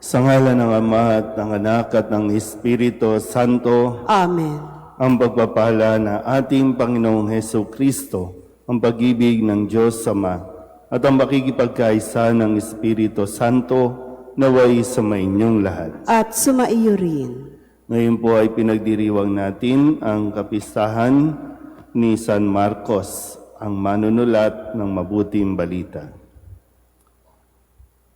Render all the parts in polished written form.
Sa ngalan ng Ama at ng Anak at ng Espiritu Santo, Amen. ang pagpapala ng ating Panginoong Heso Kristo, ang pag-ibig ng Diyos Ama, at ang makikipagkaisa ng Espiritu Santo naway sa inyong lahat. At sumaiyo rin. Ngayon po ay pinagdiriwang natin ang kapistahan ni San Marcos, ang manunulat ng mabuting balita.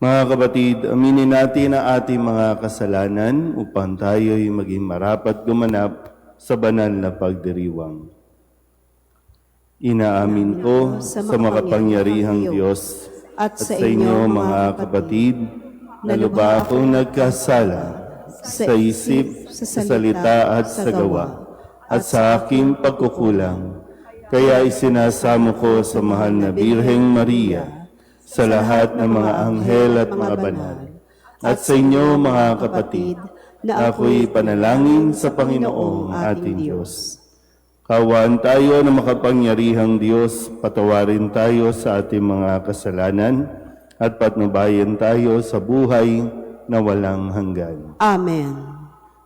Mga kapatid, aminin natin ang ating mga kasalanan upang tayo'y maging marapat gumanap sa banal na pagdiriwang. Inaamin ko sa makapangyarihang Diyos at sa inyo mga kapatid na lubha akong nagkasala sa isip, sa salita at sa gawa at sa aking pagkukulang. Kaya isinasamo ko sa mahal na Birheng Maria, sa lahat ng mga anghel at mga banal, at sa inyo mga kapatid, na ako'y panalangin sa Panginoong ating Diyos. Kaawaan tayo na makapangyarihang Diyos, patawarin tayo sa ating mga kasalanan, at patnubayan tayo sa buhay na walang hanggan. Amen.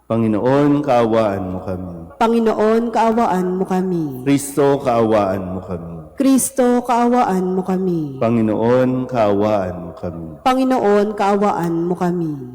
Panginoon, kaawaan mo kami. Panginoon, kaawaan mo kami. Kristo, kaawaan mo kami. Kristo, kaawaan mo kami. Panginoon, kaawaan mo kami. Panginoon, kaawaan mo kami.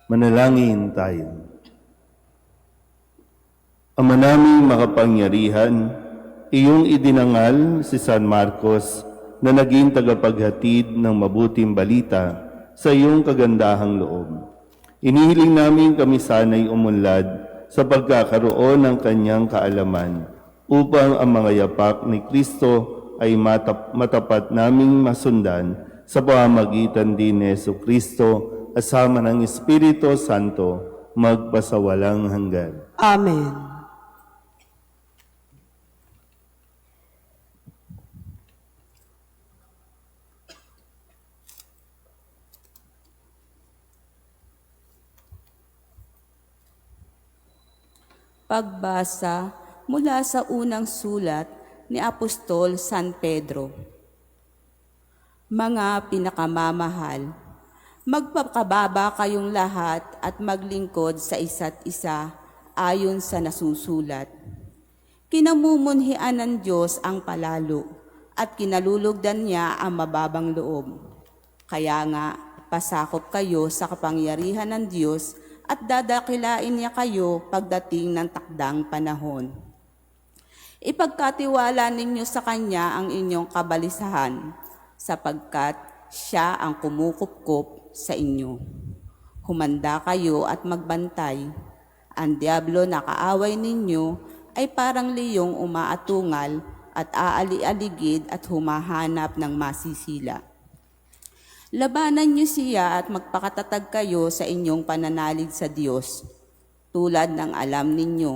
Manalangin tayo. Ama naming makapangyarihan, iyong idinangal si San Marcos na naging tagapaghatid ng mabuting balita sa iyong kagandahang loob. Inihiling namin kami sana'y umunlad sa pagkakaroon ng kanyang kaalaman upang ang mga yapak ni Kristo ay matapat naming masundan sa pamamagitan din ni Jesucristo asama ng Espiritu Santo magpasawalang hanggan. Amen. Pagbasa mula sa unang sulat ni Apostol San Pedro. Mga pinakamamahal, magpakababa kayong lahat at maglingkod sa isa't isa ayon sa nasusulat. Kinamumunhian ng Diyos ang palalo at kinalulugdan niya ang mababang loob. Kaya nga, pasakop kayo sa kapangyarihan ng Diyos at dadakilain niya kayo pagdating ng takdang panahon. Ipagkatiwala ninyo sa Kanya ang inyong kabalisahan, sapagkat Siya ang kumukupkup sa inyo. Humanda kayo at magbantay. Ang diablo na kaaway ninyo ay parang liyong umaatungal at aali-aligid at humahanap ng masisila. Labanan niyo siya at magpakatatag kayo sa inyong pananalig sa Diyos. Tulad ng alam ninyo,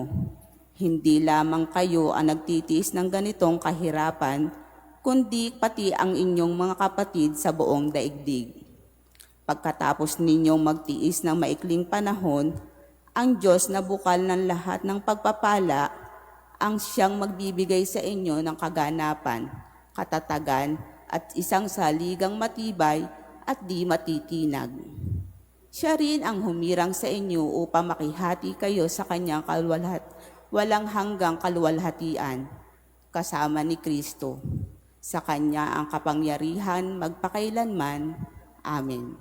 hindi lamang kayo ang nagtitiis ng ganitong kahirapan, kundi pati ang inyong mga kapatid sa buong daigdig. Pagkatapos ninyong magtiis ng maikling panahon, ang Diyos na bukal ng lahat ng pagpapala, ang siyang magbibigay sa inyo ng kaganapan, katatagan at isang saligang matibay at di matitinag. Siya rin ang humirang sa inyo upang makihati kayo sa kanyang walang hanggang kaluwalhatian, kasama ni Kristo. Sa kanya ang kapangyarihan magpakailanman. Amen.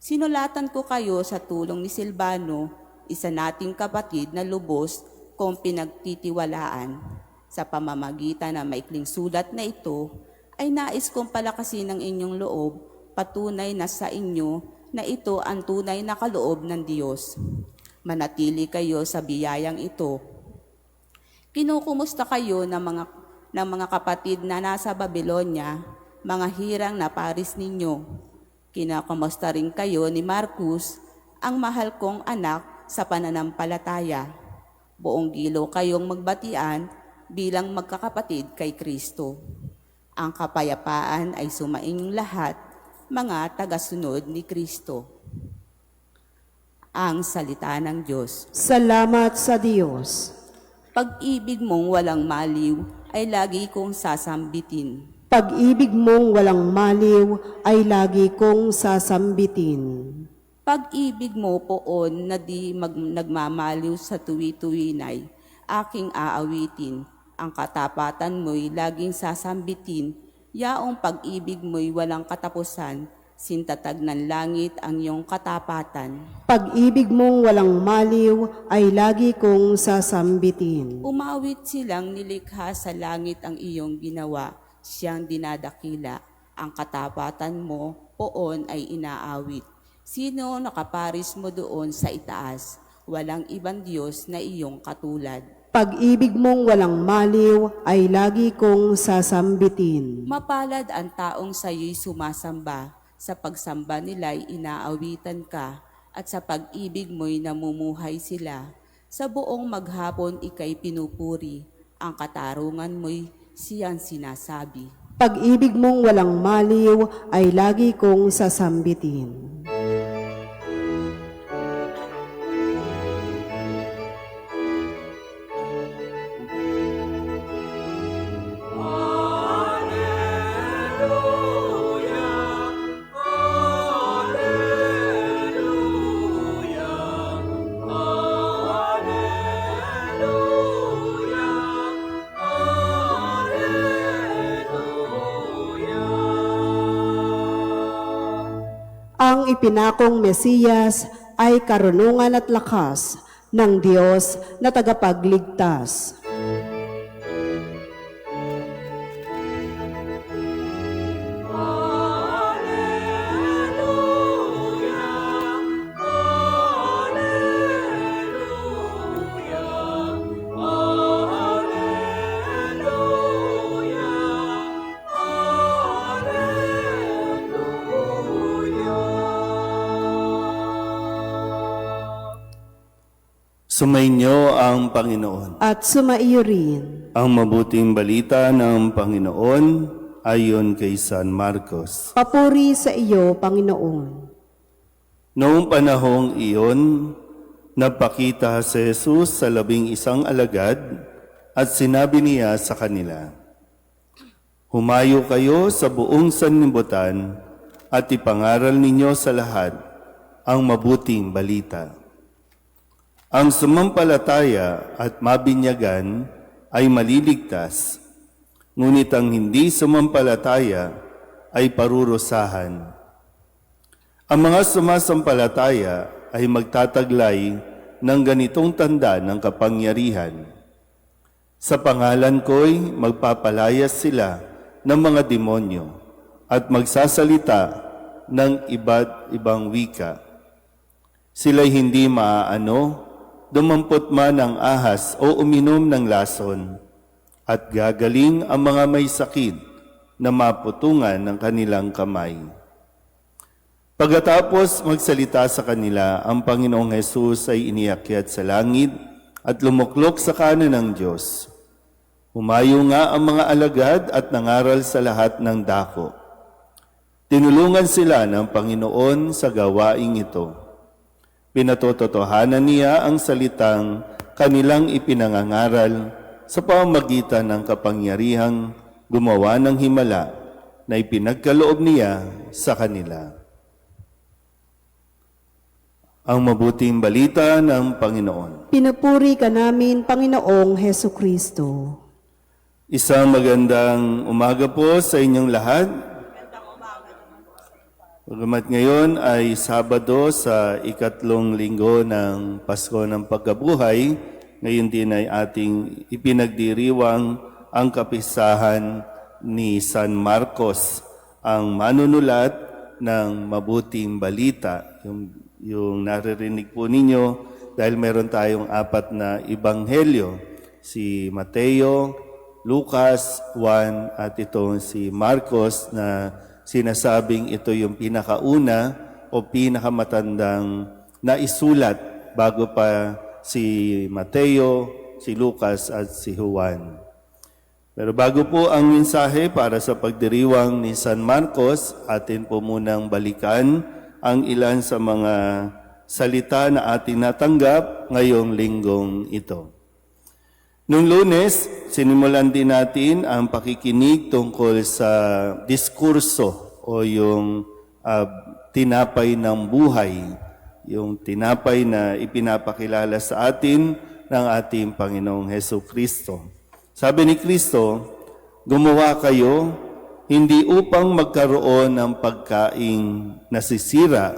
Sinulatan ko kayo sa tulong ni Silvano, isa nating kapatid na lubos kong pinagtitiwalaan. Sa pamamagitan ng maikling sulat na ito, ay nais kong palakasin ang inyong loob, patunay na sa inyo na ito ang tunay na kaloob ng Diyos. Manatili kayo sa biyayang ito. Kinukumusta kayo ng mga kapatid na nasa Babylonia, mga hirang na paris ninyo. Kinakumusta rin kayo ni Marcus, ang mahal kong anak sa pananampalataya. Buong gilo kayong magbatian bilang magkakapatid kay Kristo. Ang kapayapaan ay sumainyong lahat, mga tagasunod ni Kristo. Ang salita ng Diyos. Salamat sa Diyos. Pag-ibig mong walang maliw ay lagi kong sasambitin. Pag-ibig mong walang maliw ay lagi kong sasambitin. Pag-ibig mo poon na di nagmamaliw sa tuwi-tuwinay, aking aawitin. Ang katapatan mo'y laging sasambitin. Yaong pag-ibig mo'y walang katapusan, sintatag ng langit ang iyong katapatan. Pag-ibig mong walang maliw ay lagi kong sasambitin. Umawit silang nilikha sa langit ang iyong ginawa, siyang dinadakila. Ang katapatan mo poon ay inaawit. Sino nakaparis mo doon sa itaas? Walang ibang Diyos na iyong katulad. Pag-ibig mong walang maliw ay lagi kong sasambitin. Mapalad ang taong sa iyo'y sumasamba, sa pagsamba nila'y inaawitan ka, at sa pag-ibig mo'y namumuhay sila. Sa buong maghapon ika'y pinupuri, ang katarungan mo'y siyang sinasabi. Pag-ibig mong walang maliw ay lagi kong sasambitin. Ang ipinakong Mesiyas ay karunungan at lakas ng Diyos na tagapagligtas. Sumainyo ang Panginoon. At sumaiyo rin. Ang mabuting balita ng Panginoon ayon kay San Marcos. Papuri sa iyo, Panginoon. Noong panahong iyon, nagpakita si Jesus sa 11 alagad at sinabi niya sa kanila, "Humayo kayo sa buong sanlibutan at ipangaral ninyo sa lahat ang mabuting balita. Ang sumampalataya at mabinyagan ay maliligtas, ngunit ang hindi sumampalataya ay parurusahan. Ang mga sumasampalataya ay magtataglay ng ganitong tanda ng kapangyarihan. Sa pangalan ko'y magpapalayas sila ng mga demonyo at magsasalita ng iba't ibang wika. Sila'y hindi maaano, dumampot man ng ahas o uminom ng lason, at gagaling ang mga may sakit na maputungan ng kanilang kamay." Pagkatapos magsalita sa kanila, ang Panginoong Hesus ay iniakyat sa langit at lumuklok sa kanan ng Diyos. Humayo nga ang mga alagad at nangaral sa lahat ng dako. Tinulungan sila ng Panginoon sa gawaing ito. Pinatotohanan niya ang salitang kanilang ipinangangaral sa pamamagitan ng kapangyarihang gumawa ng himala na ipinagkaloob niya sa kanila. Ang mabuting balita ng Panginoon. Pinupuri ka namin, Panginoong Heso Kristo. Isang magandang umaga po sa inyong lahat. Bagamat ngayon ay Sabado sa ikatlong linggo ng Pasko ng Pagkabuhay, ngayon din ay ating ipinagdiriwang ang kapistahan ni San Marcos, ang manunulat ng mabuting balita. Yung naririnig po ninyo dahil meron tayong 4 na ebanghelyo, si Mateo, Lucas, Juan at itong si Marcos na sinasabing ito yung pinakauna o pinakamatandang naisulat bago pa si Mateo, si Lucas at si Juan. Pero bago po ang mensahe para sa pagdiriwang ni San Marcos, atin po munang balikan ang ilan sa mga salita na ating natanggap ngayong linggong ito. Noong Lunes, sinimulan din natin ang pakikinig tungkol sa diskurso o yung tinapay ng buhay, yung tinapay na ipinapakilala sa atin ng ating Panginoong Heso Kristo. Sabi ni Kristo, "Gumawa kayo hindi upang magkaroon ng pagkaing nasisira,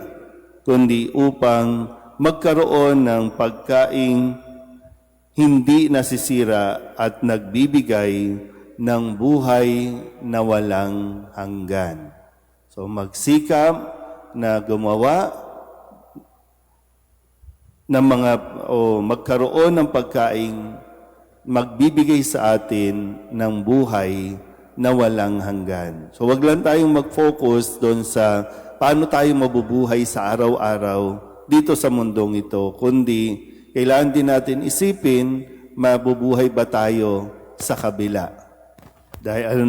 kundi upang magkaroon ng pagkaing hindi nasisira at nagbibigay ng buhay na walang hanggan." So magsikap na gumawa ng magkaroon ng pagkaing magbibigay sa atin ng buhay na walang hanggan. So wag lang tayong mag-focus doon sa paano tayo mabubuhay sa araw-araw dito sa mundong ito, kundi kailangan din natin isipin, mabubuhay ba tayo sa kabila? Dahil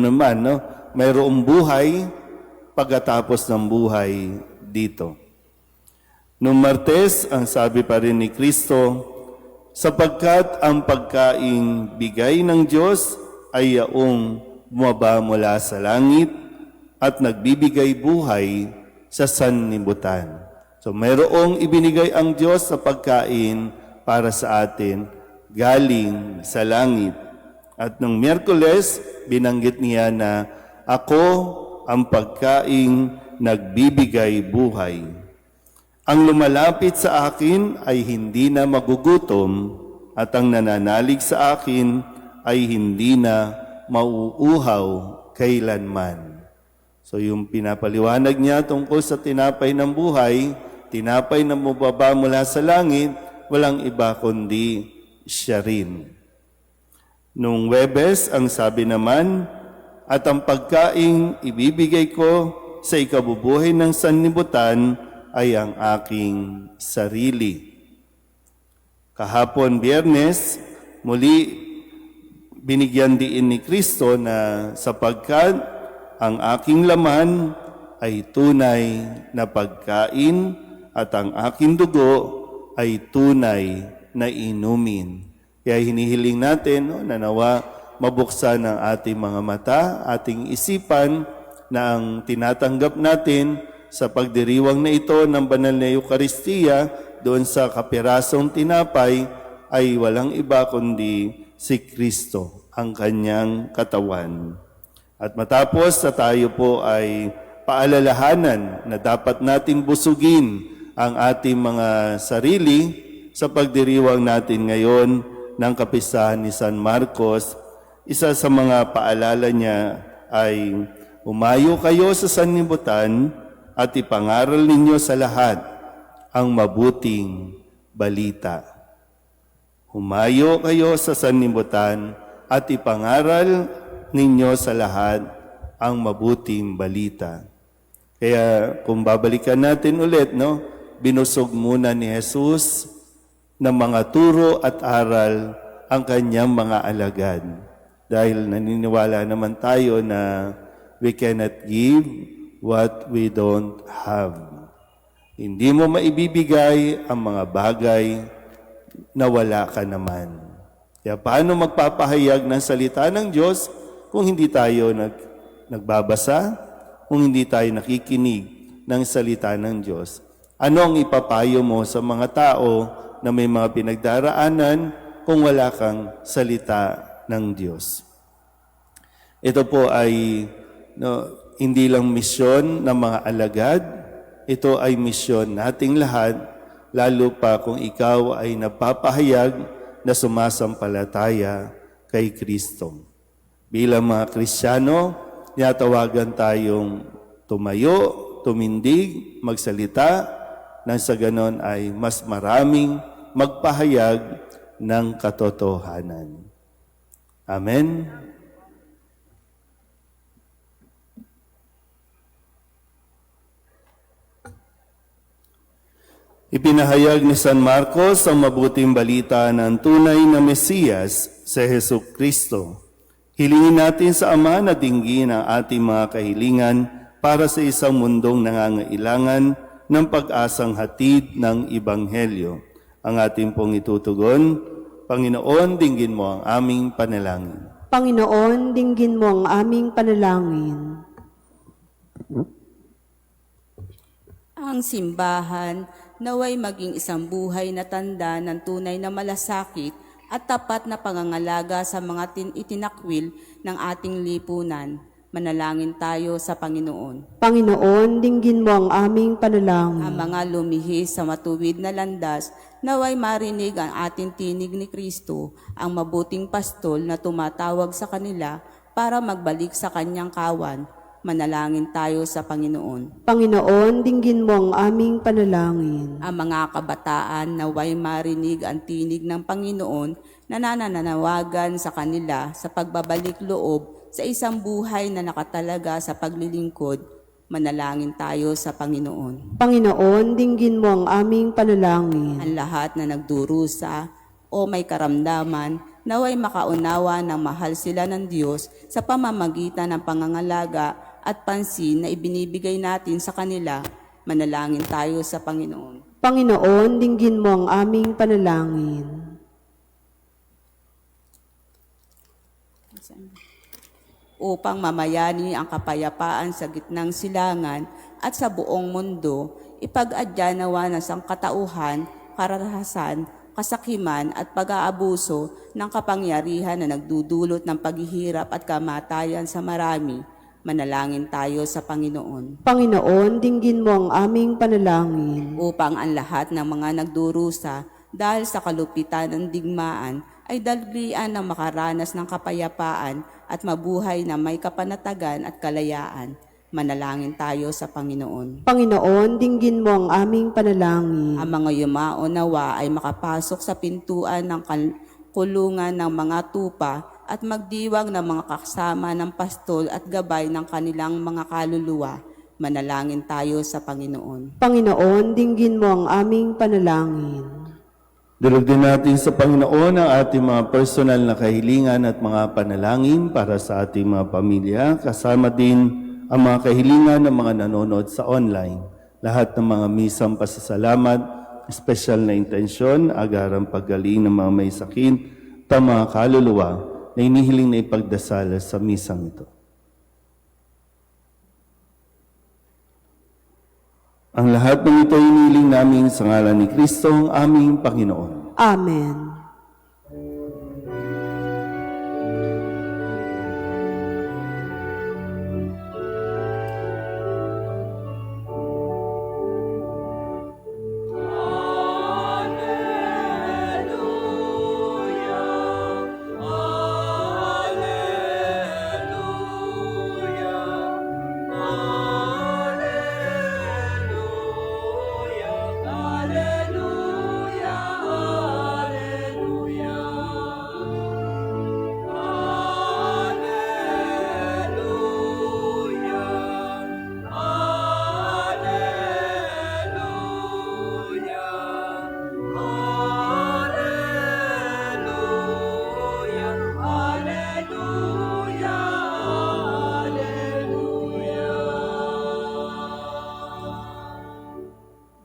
mayroong buhay pagkatapos ng buhay dito. Noong Martes, ang sabi pa rin ni Kristo, "Sapagkat ang pagkaing bigay ng Diyos ay yaong bumaba mula sa langit at nagbibigay buhay sa sanlibutan." So mayroong ibinigay ang Diyos sa pagkain para sa atin, galing sa langit. At nung Miyerkules, binanggit niya na ako ang pagkaing nagbibigay buhay. Ang lumalapit sa akin ay hindi na magugutom, at ang nananalig sa akin ay hindi na mauuhaw kailanman. So yung pinapaliwanag niya tungkol sa tinapay ng buhay, tinapay na mababa mula sa langit, walang iba kundi siya rin. Nung Huwebes, ang sabi naman, at ang pagkaing ibibigay ko sa ikabubuhay ng sanlibutan ay ang aking sarili. Kahapon, Biyernes, muli binigyan diin ni Kristo na sapagkat ang aking laman ay tunay na pagkain at ang aking dugo ay tunay na inumin. Kaya hinihiling natin na nawa mabuksan ang ating mga mata, ating isipan na ang tinatanggap natin sa pagdiriwang na ito ng banal na Eukaristiya doon sa kapirasong tinapay ay walang iba kundi si Kristo, ang kanyang katawan. At matapos na tayo po ay paalalahanan na dapat nating busugin ang ating mga sarili sa pagdiriwang natin ngayon ng kapistahan ni San Marcos, isa sa mga paalala niya ay umayo kayo sa sanlibutan at ipangaral ninyo sa lahat ang mabuting balita. Humayo kayo sa sanlibutan at ipangaral ninyo sa lahat ang mabuting balita. Kaya kung babalikan natin ulit, binusog muna ni Jesus ng mga turo at aral ang kanyang mga alagad. Dahil naniniwala naman tayo na we cannot give what we don't have. Hindi mo maibibigay ang mga bagay na wala ka naman. Kaya paano magpapahayag ng salita ng Diyos kung hindi tayo nagbabasa, kung hindi tayo nakikinig ng salita ng Diyos? Ano ang ipapayo mo sa mga tao na may mga pinagdaraanan kung wala kang salita ng Diyos? Ito po ay hindi lang misyon ng mga alagad, ito ay misyon nating lahat, lalo pa kung ikaw ay napapahayag na sumasampalataya kay Kristo. Bilang mga Kristiyano, tinatawagan tayong tumayo, tumindig, magsalita, nang sa ganon ay mas maraming magpahayag ng katotohanan. Amen. Ipinahayag ni San Marcos ang mabuting balita ng tunay na Mesiyas, si Jesucristo. Hilingin natin sa Ama na dinggin ang ating mga kahilingan para sa isang mundong nangangailangan ng pag-asang hatid ng Ebanghelyo. Ang ating pong itutugon, Panginoon, dinggin mo ang aming panalangin. Panginoon, dinggin mo ang aming panalangin. Ang simbahan naway maging isang buhay na tanda ng tunay na malasakit at tapat na pangangalaga sa mga itinakwil ng ating lipunan. Manalangin tayo sa Panginoon. Panginoon, dinggin mo ang aming panalangin. Ang mga lumihis sa matuwid na landas, naway marinig ang ating tinig ni Kristo, ang mabuting pastol na tumatawag sa kanila para magbalik sa kanyang kawan. Manalangin tayo sa Panginoon. Panginoon, dinggin mo ang aming panalangin. Ang mga kabataan naway marinig ang tinig ng Panginoon na nananawagan sa kanila sa pagbabalik loob sa isang buhay na nakatalaga sa paglilingkod. Manalangin tayo sa Panginoon. Panginoon, dinggin mo ang aming panalangin. Ang lahat na nagdurusa o may karamdaman, naway makaunawa ng mahal sila ng Diyos sa pamamagitan ng pangangalaga at pansin na ibinibigay natin sa kanila. Manalangin tayo sa Panginoon. Panginoon, dinggin mo ang aming panalangin. Upang mamayani ang kapayapaan sa gitnang silangan at sa buong mundo, ipag-adya nawa ng sangkatauhan, kararahasan, kasakiman at pag-aabuso ng kapangyarihan na nagdudulot ng paghihirap at kamatayan sa marami. Manalangin tayo sa Panginoon. Panginoon, dinggin mo ang aming panalangin. Upang ang lahat ng mga nagdurusa dahil sa kalupitan ng digmaan ay dalglian na makaranas ng kapayapaan at mabuhay na may kapanatagan at kalayaan. Manalangin tayo sa Panginoon. Panginoon, dinggin mo ang aming panalangin. Ang mga yumao nawa ay makapasok sa pintuan ng kulungan ng mga tupa at magdiwang ng mga kasama ng pastol at gabay ng kanilang mga kaluluwa. Manalangin tayo sa Panginoon. Panginoon, dinggin mo ang aming panalangin. Dalugin natin sa Panginoon ang ating mga personal na kahilingan at mga panalangin para sa ating mga pamilya, kasama din ang mga kahilingan ng mga nanonood sa online. Lahat ng mga misang pasasalamat, espesyal na intensyon, agarang paggaling ng mga may sakit, at mga kaluluwa na inihiling na ipagdasal sa misang ito. Ang lahat ng ito inihiling namin sa ngalan ni Kristo, ang aming Panginoon. Amen.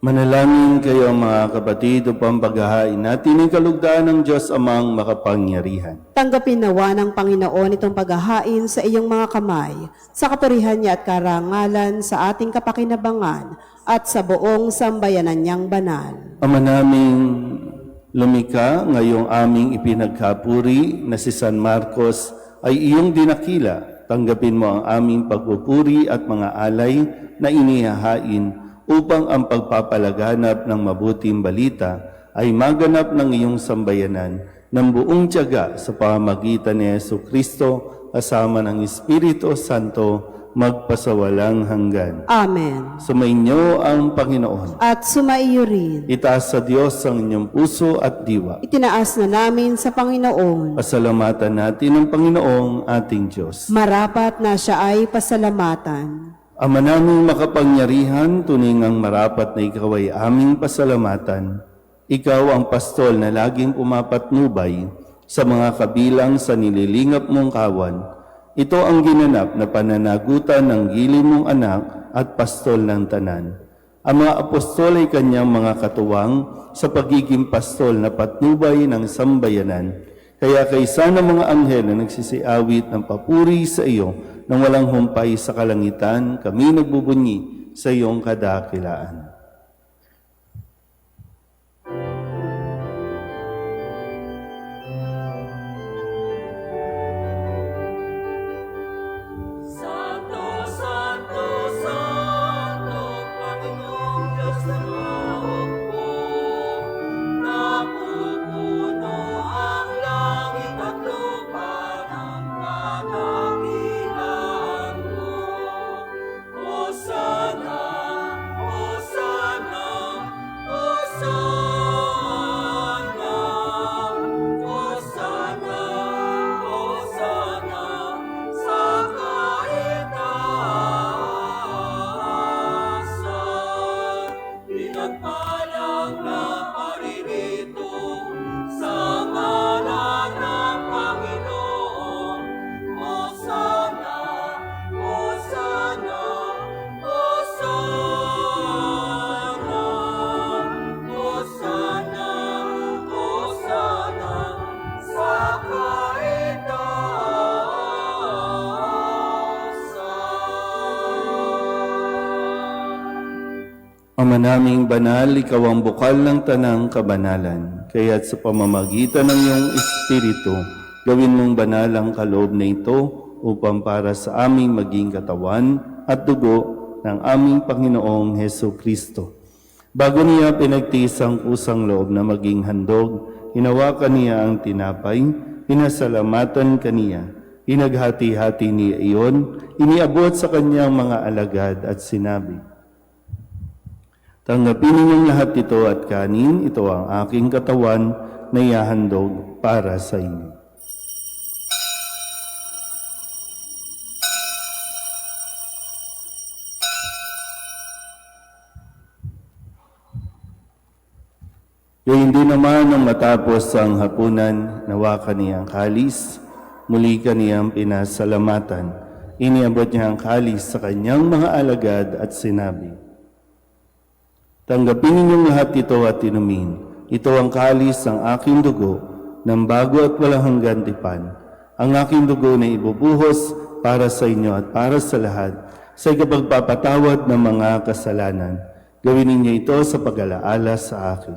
Manalangin kayo mga kapatid upang paghahain natin ang kalugdaan ng Diyos Amang makapangyarihan. Tanggapin nawa ng Panginoon itong paghahain sa iyong mga kamay, sa kapurihan niya at karangalan sa ating kapakinabangan at sa buong sambayanan niyang banal. Ama naming lumika, ngayong aming ipinagkapuri na si San Marcos ay iyong dinakila. Tanggapin mo ang aming pagpupuri at mga alay na inihahain upang ang pagpapalaganap ng mabuting balita ay maganap ng iyong sambayanan ng buong tiyaga sa pamamagitan ni Jesucristo kasama ng Espiritu Santo magpasawalang hanggan. Amen. Sumainyo ang Panginoon. At sumaiyo rin. Itaas sa Diyos ang inyong puso at diwa. Itinaas na namin sa Panginoon. Pasalamatan natin ang Panginoong ating Diyos. Marapat na siya ay pasalamatan. Ama naming makapangyarihan, tuningang marapat na ikaw ay aming pasalamatan. Ikaw ang pastol na laging pumapatnubay sa mga kabilang sa nililingap mong kawan. Ito ang ginanap na pananagutan ng giliw mong anak at pastol ng tanan. Ang mga apostol ay kanyang mga katuwang sa pagiging pastol na patnubay ng sambayanan. Kaya kaysa ng mga anghel na nagsisiawit ng papuri sa iyo nang walang humpay sa kalangitan, kami nagbubunyi sa iyong kadakilaan. Ama naming banal, ikaw ang bukal ng tanang kabanalan. Kaya't sa pamamagitan ng iyong Espiritu, gawin mong banal ang kaloob na ito upang para sa aming maging katawan at dugo ng aming Panginoong Heso Kristo. Bago niya pinagtiis ang kusang loob na maging handog, hinawakan niya ang tinapay, pinasalamatan kaniya, inaghati-hati niya iyon, iniabot sa kanyang mga alagad at sinabi, "Tanggapin ninyong lahat ito at kanin, ito ang aking katawan na ihahandog para sa inyo." Gayun din naman nang matapos ang hapunan, nawakan niya ang kalis, muli kaniyang pinasalamatan. Iniabot niya ang kalis sa kanyang mga alagad at sinabi, "Tanggapin ninyong lahat ito at inumin. Ito ang kalis ng aking dugo, ng bago at walang hanggan tipan. Ang aking dugo na ibubuhos para sa inyo at para sa lahat, sa ikapagpapatawad ng mga kasalanan. Gawin ninyo ito sa pag-alaala sa akin."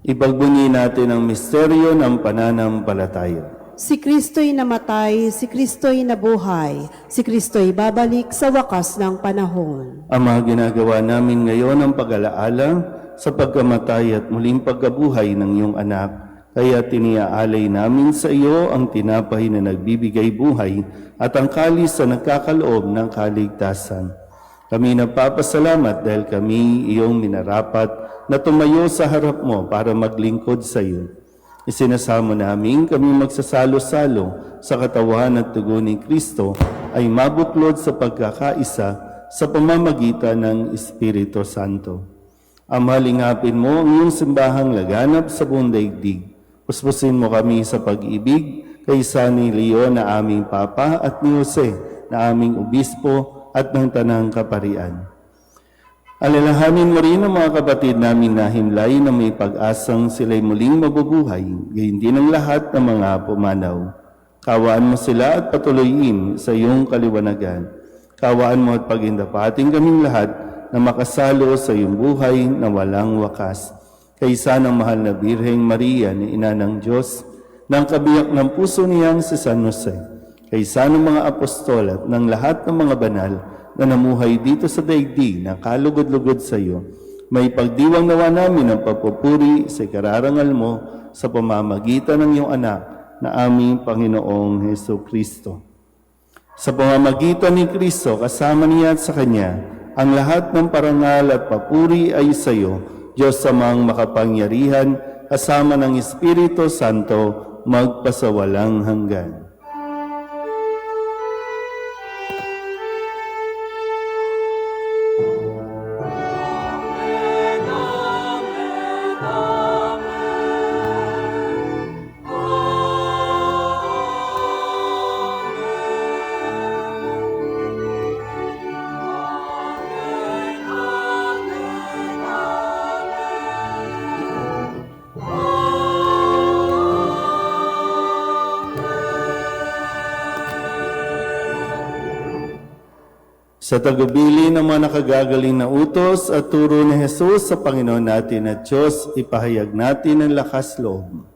Ipagbunyi natin ang misteryo ng pananampalataya. Si Kristo'y namatay, si Kristo'y nabuhay, si Kristo'y babalik sa wakas ng panahon. Ama, ginagawa namin ngayon ang pag-alaala sa pagkamatay at muling pagkabuhay ng iyong anak. Kaya tiniaalay namin sa iyo ang tinapay na nagbibigay buhay at ang kalis na nagkakaloob ng kaligtasan. Kami nagpapasalamat dahil kami iyong minarapat na tumayo sa harap mo para maglingkod sa iyo. Isinasamo namin kami magsasalo-salo sa katawan at dugo ni Kristo ay mabuklod sa pagkakaisa sa pamamagitan ng Espiritu Santo. Ama, lingapin mo ang iyong simbahang laganap sa buong daigdig. Puspusin mo kami sa pag-ibig kaysa ni Leo na aming Papa at ni Jose na aming Obispo at ng Tanang Kaparian. Alalahanin mo rin ang mga kapatid namin na himlay na may pag-asang sila'y muling mabubuhay, gayon din ang lahat ng mga pumanaw. Kawaan mo sila at patuloyin sa iyong kaliwanagan. Kawaan mo at pagindapating kaming lahat na makasalo sa iyong buhay na walang wakas. Kaysa ng mahal na Birheng Maria ni Ina ng Diyos, ng kabiyak ng puso niyang si San Jose, kaysa ng mga apostol at ng lahat ng mga banal na namuhay dito sa daigdig na kalugod-lugod sa iyo, may pagdiwang nawa namin ang papupuri sa ikararangal mo sa pamamagitan ng iyong anak na aming Panginoong Heso Kristo. Sa pamamagitan ni Kristo, kasama niya at sa Kanya, ang lahat ng parangal at papuri ay sa iyo, Diyos Amang makapangyarihan, kasama ng Espiritu Santo, magpasawalang hanggan. Sa tagubili ng mga nakagagaling na utos at turo ni Jesus sa Panginoon natin at Diyos, ipahayag natin ang lakas loob.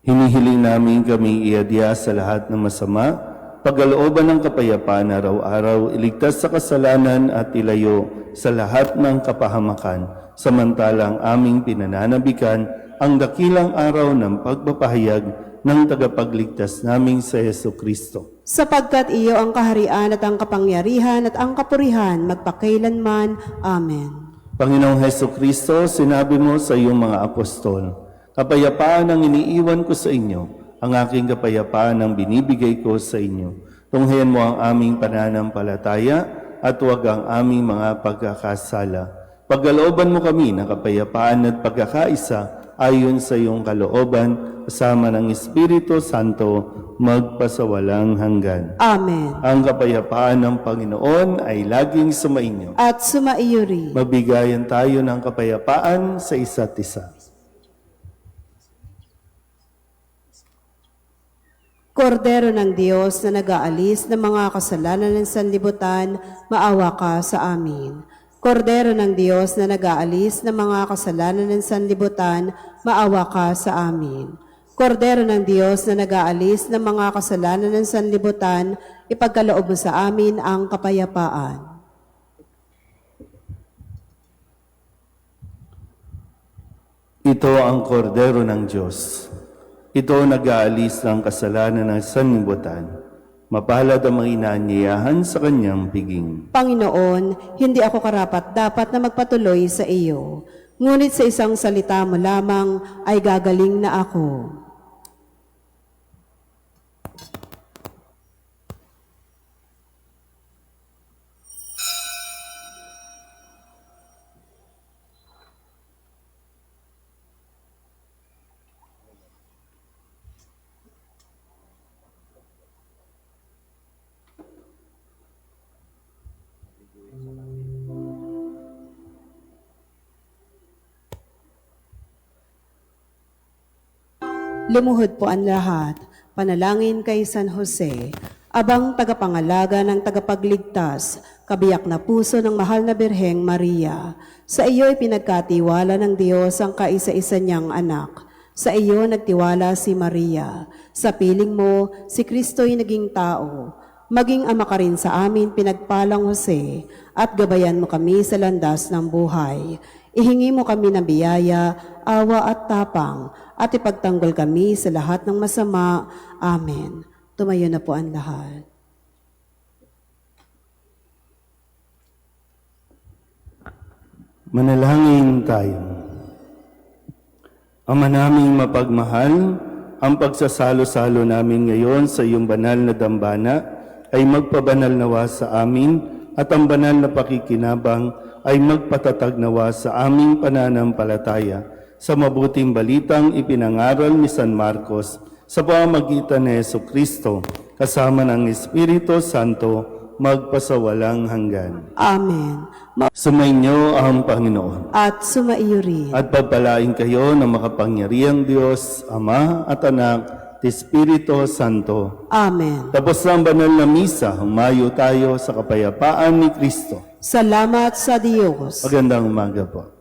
Hinihiling namin kami iadya sa lahat ng masama, pagkalooban ng kapayapaan araw-araw, iligtas sa kasalanan at ilayo sa lahat ng kapahamakan, samantalang aming pinananabikan ang dakilang araw ng pagpapahayag ng tagapagligtas naming sa Jesucristo. Sapagkat iyo ang kaharian at ang kapangyarihan at ang kapurihan magpakailanman. Amen. Panginoong Jesucristo, sinabi mo sa iyong mga apostol, kapayapaan ang iniiwan ko sa inyo, ang aking kapayapaan ang binibigay ko sa inyo. Tunghayan mo ang aming pananampalataya at huwag ang aming mga pagkakasala. Pagkalooban mo kami ng kapayapaan at pagkakaisa ayon sa iyong kalooban, kasama ng Espiritu Santo, magpasawalang hanggan. Amen. Ang kapayapaan ng Panginoon ay laging sumainyo. At sumaiyo rin. Mabigayan tayo ng kapayapaan sa isa't isa. Kordero ng Diyos na nag-aalis ng mga kasalanan ng sanlibutan, maawa ka sa amin. Kordero ng Diyos na nag-aalis ng mga kasalanan ng sanlibutan, maawa ka sa amin. Kordero ng Diyos na nag-aalis ng mga kasalanan ng sanlibutan, ipagkaloob mo sa amin ang kapayapaan. Ito ang kordero ng Diyos. Ito nag-aalis ng kasalanan ng sanlibutan. Mapalad ang mga inaanyayahan sa kanyang piging. Panginoon, hindi ako karapat-dapat na magpatuloy sa iyo. Ngunit sa isang salita mo lamang ay gagaling na ako. Lumuhod po ang lahat, panalangin kay San Jose, abang tagapangalaga ng tagapagligtas, kabiyak na puso ng mahal na Birheng Maria. Sa iyo ay pinagkatiwala ng Diyos ang kaisa-isa niyang anak. Sa iyo nagtiwala si Maria. Sa piling mo, si Kristo'y naging tao. Maging ama ka rin sa amin, pinagpalang Jose, at gabayan mo kami sa landas ng buhay. Ihingi mo kami ng biyaya, awa at tapang, at ipagtanggol kami sa lahat ng masama. Amen. Tumayo na po ang lahat. Manalangin tayo. Ama naming mapagmahal, ang pagsasalo-salo namin ngayon sa iyong banal na dambana ay magpabanal nawa sa amin at ang banal na pakikinabang ay magpatatag nawa sa aming pananampalataya sa mabuting balitang ipinangaral ni San Marcos sa pamamagitan ni Jesucristo kasama ng Espiritu Santo magpasawalang hanggan. Amen. Sumainyo ang Panginoon. At sumaiyo rin. At pagpalain kayo ng makapangyarihang Diyos, Ama at Anak, at Espiritu Santo. Amen. Tapos na ang banal na misa, humayo tayo sa kapayapaan ni Kristo. Salamat sa Diyos. Magandang umaga po.